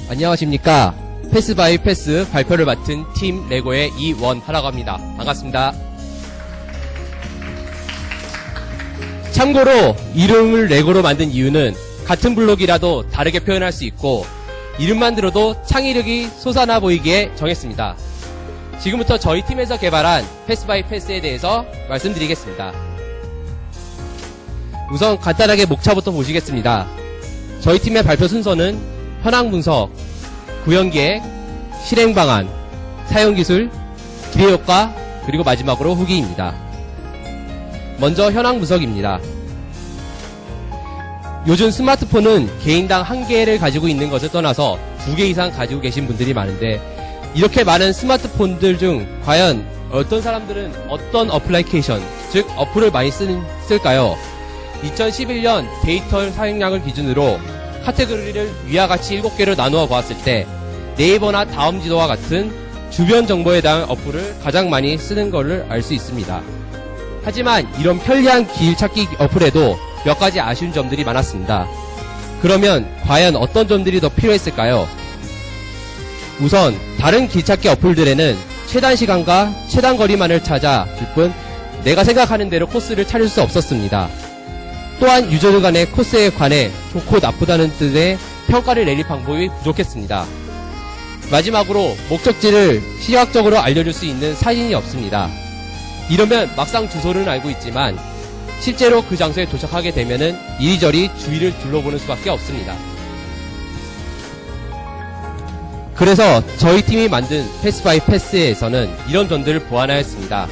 안녕하십니까. 패스 바이 패스 발표를 맡은 팀 레고의 이원하라고 합니다. 반갑습니다. 참고로 이름을 레고로 만든 이유는 같은 블록이라도 다르게 표현할 수 있고 이름만 들어도 창의력이 솟아나 보이기에 정했습니다. 지금부터 저희 팀에서 개발한 패스 바이 패스에 대해서 말씀드리겠습니다. 우선 간단하게 목차부터 보시겠습니다. 저희 팀의 발표 순서는 현황 분석, 구현계획, 실행방안, 사용기술, 기대효과, 그리고 마지막으로 후기입니다. 먼저 현황 분석입니다. 요즘 스마트폰은 개인당 한 개를 가지고 있는 것을 떠나서 2개 이상 가지고 계신 분들이 많은데 이렇게 많은 스마트폰들 중 과연 어떤 사람들은 어떤 어플리케이션, 즉 어플을 많이 쓸까요? 2011년 데이터 사용량을 기준으로 카테고리를 위와 같이 7개로 나누어 보았을 때 네이버나 다음지도와 같은 주변 정보에 대한 어플을 가장 많이 쓰는 것을 알 수 있습니다. 하지만 이런 편리한 길 찾기 어플에도 몇 가지 아쉬운 점들이 많았습니다. 그러면 과연 어떤 점들이 더 필요했을까요? 우선 다른 길 찾기 어플들에는 최단 시간과 최단 거리만을 찾아 줄 뿐 내가 생각하는 대로 코스를 찾을 수 없었습니다. 또한 유저들 간의 코스에 관해 좋고 나쁘다는 뜻의 평가를 내릴 방법이 부족했습니다. 마지막으로 목적지를 시각적으로 알려줄 수 있는 사진이 없습니다. 이러면 막상 주소는 알고 있지만 실제로 그 장소에 도착하게 되면은 이리저리 주위를 둘러보는 수밖에 없습니다. 그래서 저희 팀이 만든 패스 바이 패스에서는 이런 점들을 보완하였습니다.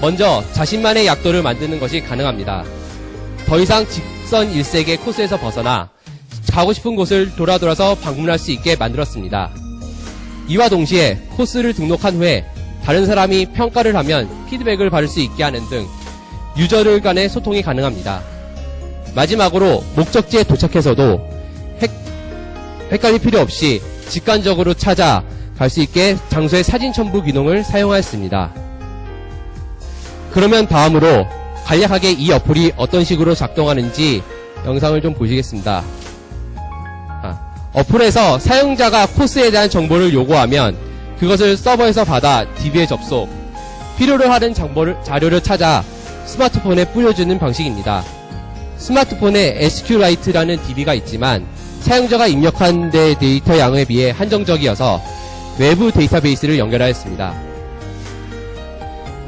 먼저 자신만의 약도를 만드는 것이 가능합니다. 더 이상 직선 일색의 코스에서 벗어나 가고 싶은 곳을 돌아서 방문할 수 있게 만들었습니다. 이와 동시에 코스를 등록한 후에 다른 사람이 평가를 하면 피드백을 받을 수 있게 하는 등 유저들 간의 소통이 가능합니다. 마지막으로 목적지에 도착해서도 헷갈릴 필요 없이 직관적으로 찾아갈 수 있게 장소의 사진 첨부 기능을 사용하였습니다. 그러면 다음으로 간략하게 이 어플이 어떤 식으로 작동하는지 영상을 좀 보시겠습니다. 어플에서 사용자가 코스에 대한 정보를 요구하면 그것을 서버에서 받아 DB에 접속, 필요로 하는 자료를 찾아 스마트폰에 뿌려주는 방식입니다. 스마트폰에 SQLite라는 DB가 있지만 사용자가 입력한 데이터 양에 비해 한정적이어서 외부 데이터베이스를 연결하였습니다.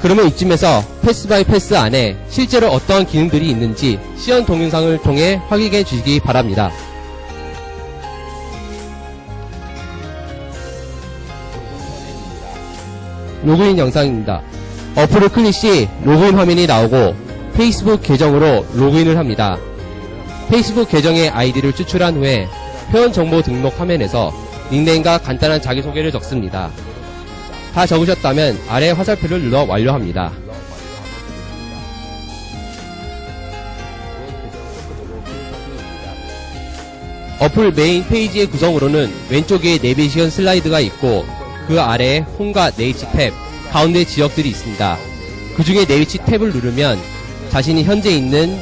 그러면 이쯤에서 패스 바이 패스 안에 실제로 어떠한 기능들이 있는지 시연 동영상을 통해 확인해 주시기 바랍니다. 로그인 영상입니다. 어플을 클릭 시 로그인 화면이 나오고 페이스북 계정으로 로그인을 합니다. 페이스북 계정의 아이디를 추출한 후에 회원 정보 등록 화면에서 닉네임과 간단한 자기소개를 적습니다. 다 적으셨다면 아래 화살표를 눌러 완료합니다. 어플 메인 페이지의 구성으로는 왼쪽에 내비게이션 슬라이드가 있고 그 아래에 홈과 내 위치 탭, 가운데 지역들이 있습니다. 그 중에 내 위치 탭을 누르면 자신이 현재 있는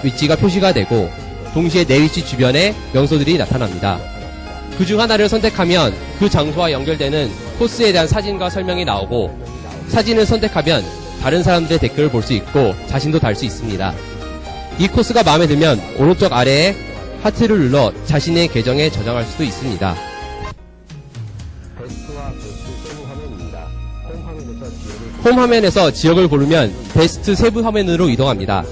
위치가 표시가 되고 동시에 내 위치 주변에 명소들이 나타납니다. 그 중 하나를 선택하면 그 장소와 연결되는 코스에 대한 사진과 설명이 나오고 사진을 선택하면 다른 사람들의 댓글을 볼 수 있고 자신도 달 수 있습니다. 이 코스가 마음에 들면 오른쪽 아래에 하트를 눌러 자신의 계정에 저장할 수도 있습니다. 홈 화면에서 지역을 고르면 베스트 세부 화면으로 이동합니다.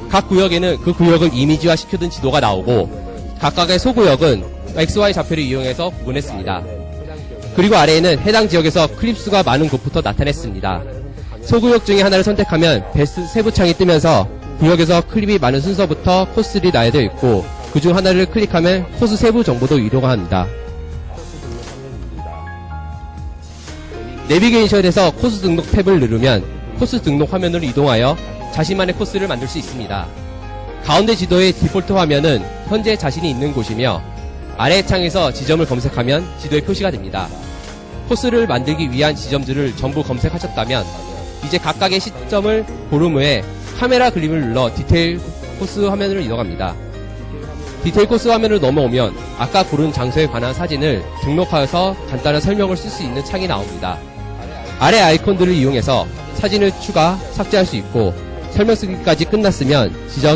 각 구역에는 그 구역을 이미지화 시켜둔 지도가 나오고 각각의 소구역은 XY 좌표를 이용해서 구분했습니다. 그리고 아래에는 해당 지역에서 클립 수가 많은 곳부터 나타냈습니다. 소구역 중에 하나를 선택하면 베스트 세부 창이 뜨면서 구역에서 클립이 많은 순서부터 코스들이 나열되어 있고 그 중 하나를 클릭하면 코스 세부 정보도 이동합니다. 내비게이션에서 코스 등록 탭을 누르면 코스 등록 화면으로 이동하여 자신만의 코스를 만들 수 있습니다. 가운데 지도의 디폴트 화면은 현재 자신이 있는 곳이며 아래 창에서 지점을 검색하면 지도에 표시가 됩니다. 코스를 만들기 위한 지점들을 전부 검색하셨다면 이제 각각의 시점을 고른 후에 카메라 그림을 눌러 디테일 코스 화면으로 이동합니다. 디테일 코스 화면으로 넘어오면 아까 고른 장소에 관한 사진을 등록하여서 간단한 설명을 쓸 수 있는 창이 나옵니다. 아래 아이콘들을 이용해서 사진을 추가, 삭제할 수 있고 설명 쓰기까지 끝났으면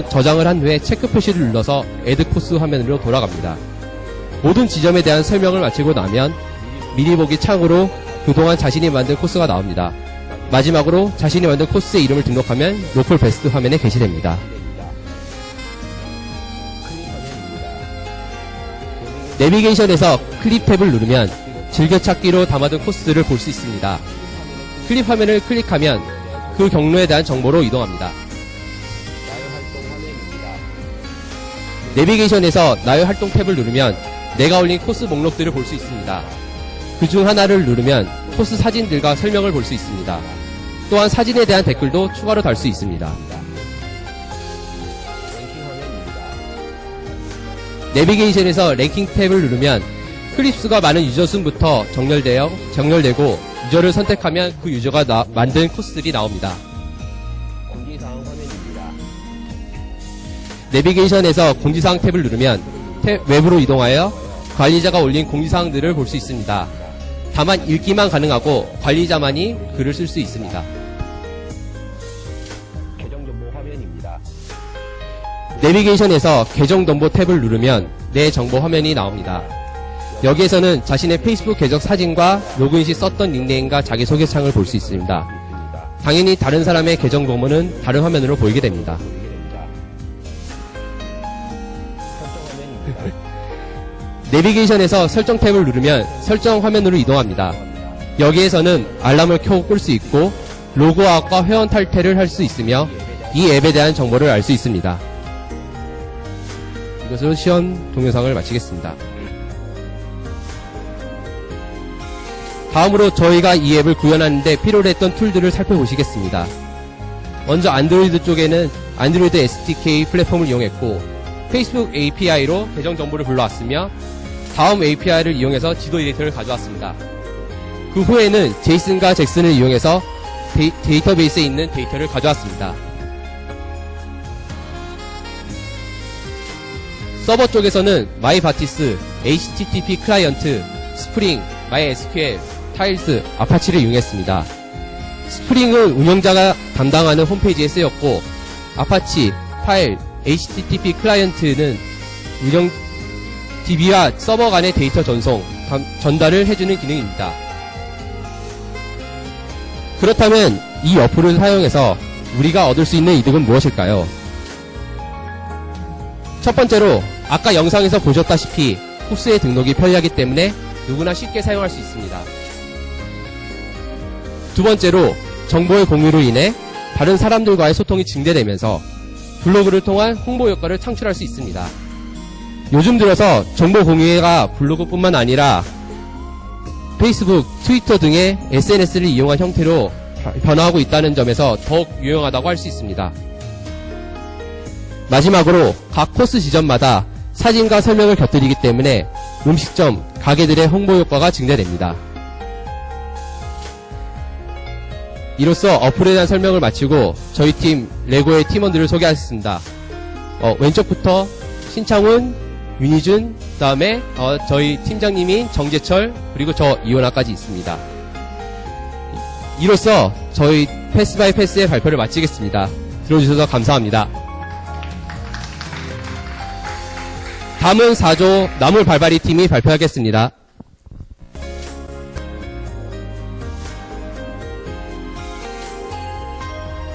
저장을 한 후에 체크 표시를 눌러서 애드 코스 화면으로 돌아갑니다. 모든 지점에 대한 설명을 마치고 나면 미리 보기 창으로 그동안 자신이 만든 코스가 나옵니다. 마지막으로 자신이 만든 코스의 이름을 등록하면 로컬 베스트 화면에 게시됩니다. 내비게이션에서 클립 탭을 누르면 즐겨찾기로 담아둔 코스를 볼 수 있습니다. 클립 화면을 클릭하면 그 경로에 대한 정보로 이동합니다. 내비게이션에서 나의 활동 탭을 누르면 내가 올린 코스 목록들을 볼 수 있습니다. 그 중 하나를 누르면 코스 사진들과 설명을 볼 수 있습니다. 또한 사진에 대한 댓글도 추가로 달 수 있습니다. 내비게이션에서 랭킹 탭을 누르면 클립 수가 많은 유저 순부터 정렬되고 유저를 선택하면 그 유저가 만든 코스들이 나옵니다. 공지사항 화면입니다. 내비게이션에서 공지사항 탭을 누르면 외부로 이동하여 관리자가 올린 공지사항들을 볼 수 있습니다. 다만 읽기만 가능하고 관리자만이 글을 쓸 수 있습니다. 계정정보 화면입니다. 내비게이션에서 계정정보 탭을 누르면 내 정보 화면이 나옵니다. 여기에서는 자신의 페이스북 계정 사진과 로그인 시 썼던 닉네임과 자기소개 창을 볼 수 있습니다. 당연히 다른 사람의 계정 정보는 다른 화면으로 보이게 됩니다. 내비게이션에서 설정 탭을 누르면 설정 화면으로 이동합니다. 여기에서는 알람을 켜고 끌 수 있고 로그아웃과 회원 탈퇴를 할 수 있으며 이 앱에 대한 정보를 알 수 있습니다. 이것으로 시연 동영상을 마치겠습니다. 다음으로 저희가 이 앱을 구현하는데 필요로 했던 툴들을 살펴보시겠습니다. 먼저 안드로이드 쪽에는 안드로이드 SDK 플랫폼을 이용했고 페이스북 API로 계정 정보를 불러왔으며 다음 API를 이용해서 지도 데이터를 가져왔습니다. 그 후에는 제이슨과 잭슨을 이용해서 데이터베이스에 있는 데이터를 가져왔습니다. 서버 쪽에서는 마이바티스, HTTP 클라이언트, 스프링, MySQL, 타일스, 아파치를 이용했습니다. 스프링은 운영자가 담당하는 홈페이지에 쓰였고 아파치, 파일, HTTP 클라이언트는 운영 DB와 서버 간의 데이터 전달을 해주는 기능입니다. 그렇다면 이 어플을 사용해서 우리가 얻을 수 있는 이득은 무엇일까요? 첫 번째로 아까 영상에서 보셨다시피 코스의 등록이 편리하기 때문에 누구나 쉽게 사용할 수 있습니다. 두 번째로 정보의 공유로 인해 다른 사람들과의 소통이 증대되면서 블로그를 통한 홍보 효과를 창출할 수 있습니다. 요즘 들어서 정보 공유가 블로그뿐만 아니라 페이스북, 트위터 등의 SNS를 이용한 형태로 변화하고 있다는 점에서 더욱 유용하다고 할 수 있습니다. 마지막으로 각 코스 지점마다 사진과 설명을 곁들이기 때문에 음식점, 가게들의 홍보 효과가 증대됩니다. 이로써 어플에 대한 설명을 마치고 저희 팀 레고의 팀원들을 소개하겠습니다. 왼쪽부터 신창훈, 윤희준, 그 다음에 저희 팀장님인 정재철, 그리고 저 이원아까지 있습니다. 이로써 저희 패스 바이 패스의 발표를 마치겠습니다. 들어주셔서 감사합니다. 다음은 4조 나물 발발이 팀이 발표하겠습니다.